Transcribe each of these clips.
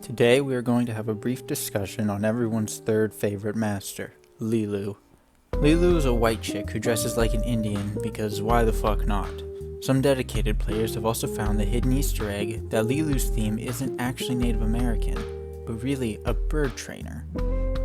Today we are going to have a brief discussion on everyone's third favorite master, Lilu. Lilu is a white chick who dresses like an Indian because why the fuck not? Some dedicated players have also found the hidden Easter egg that Lilu's theme isn't actually Native American, but really a bird trainer.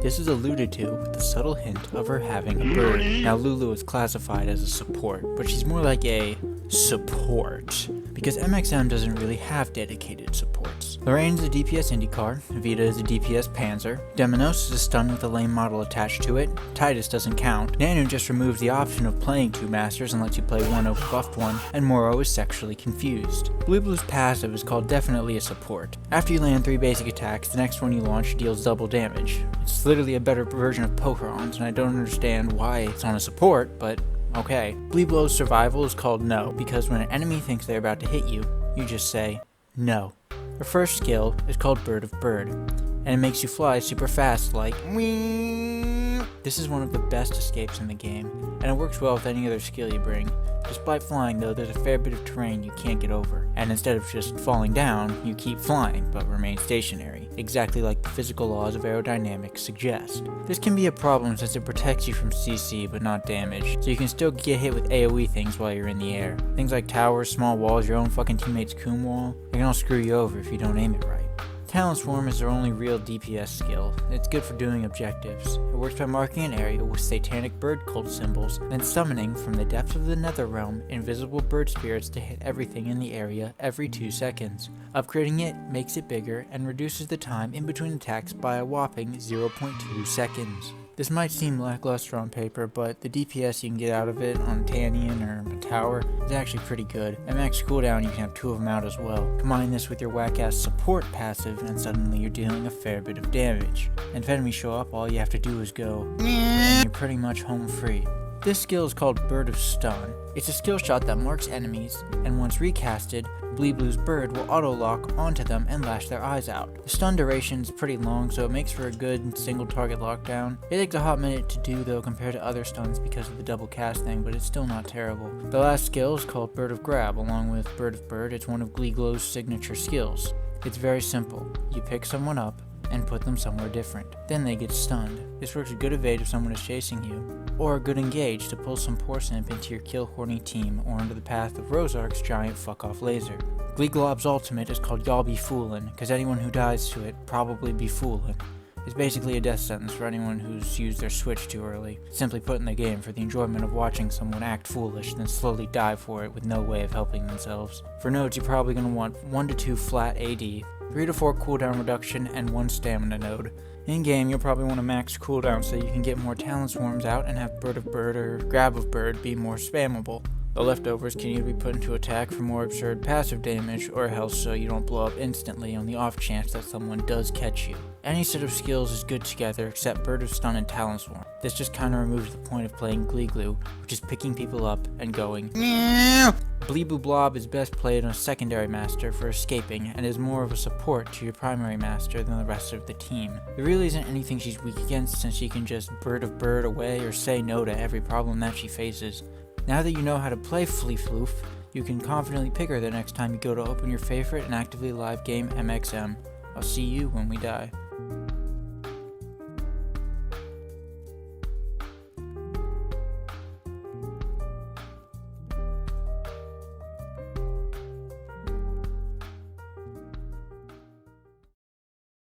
This is alluded to with the subtle hint of her having a bird. Now Lilu is classified as a support, but she's more like a support, because MXM doesn't really have dedicated supports. Lorraine is a DPS IndyCar, Vita is a DPS Panzer, Demonos is a stun with a lame model attached to it, Titus doesn't count, Nanu just removes the option of playing two masters and lets you play one over buffed one, and Moro is sexually confused. Blue's passive is called definitely a support. After you land 3 basic attacks, the next one you launch deals double damage. It's literally a better version of Pokerons, and I don't understand why it's on a support, but okay. Bleeblo's survival is called No, because when an enemy thinks they're about to hit you, you just say no. Her first skill is called Bird of Bird, and it makes you fly super fast like wee. This is one of the best escapes in the game, and it works well with any other skill you bring. Despite flying though, there's a fair bit of terrain you can't get over, and instead of just falling down, you keep flying, but remain stationary, exactly like the physical laws of aerodynamics suggest. This can be a problem since it protects you from CC but not damage, so you can still get hit with AoE things while you're in the air. Things like towers, small walls, your own fucking teammate's coom wall, they can all screw you over if you don't aim it right. Talent Swarm is their only real DPS skill. It's good for doing objectives. It works by marking an area with satanic bird cult symbols, then summoning from the depths of the nether realm invisible bird spirits to hit everything in the area every 2 seconds. Upgrading it makes it bigger and reduces the time in between attacks by a whopping 0.2 seconds. This might seem lackluster on paper, but the DPS you can get out of it on Tannian or a tower is actually pretty good. At max cooldown you can have 2 of them out as well. Combine this with your whack-ass support passive and suddenly you're dealing a fair bit of damage. And if enemies show up, all you have to do is go and you're pretty much home free. This skill is called Bird of Stun. It's a skill shot that marks enemies, and once recasted, Blue's bird will auto-lock onto them and lash their eyes out. The stun duration is pretty long, so it makes for a good single target lockdown. It takes a hot minute to do though compared to other stuns because of the double cast thing, but it's still not terrible. The last skill is called Bird of Grab. Along with Bird of Bird, it's one of Gleeglow's signature skills. It's very simple. You pick someone up and put them somewhere different. Then they get stunned. This works a good evade if someone is chasing you, or a good engage to pull some poor simp into your kill horny team or into the path of Rosark's giant fuck-off laser. Gleeglob's ultimate is called Y'all Be Foolin', because anyone who dies to it probably be foolin'. It's basically a death sentence for anyone who's used their switch too early, simply put in the game for the enjoyment of watching someone act foolish then slowly die for it with no way of helping themselves. For nodes, you're probably going to want 1 to 2 flat AD, 3 to 4 cooldown reduction, and 1 stamina node. In game, you'll probably want to max cooldown so you can get more talent swarms out and have Bird of Bird or Grab of Bird be more spammable. The leftovers can either be put into attack for more absurd passive damage or health so you don't blow up instantly on the off chance that someone does catch you. Any set of skills is good together except Bird of Stun and Talent Swarm. This just kinda removes the point of playing Gleeglu, which is picking people up and going Bleeboo Blob is best played on a secondary master for escaping and is more of a support to your primary master than the rest of the team. There really isn't anything she's weak against since she can just Bird of Bird away or say no to every problem that she faces. Now that you know how to play Fleefloof, you can confidently pick her the next time you go to open your favorite and actively live game MXM. I'll see you when we die.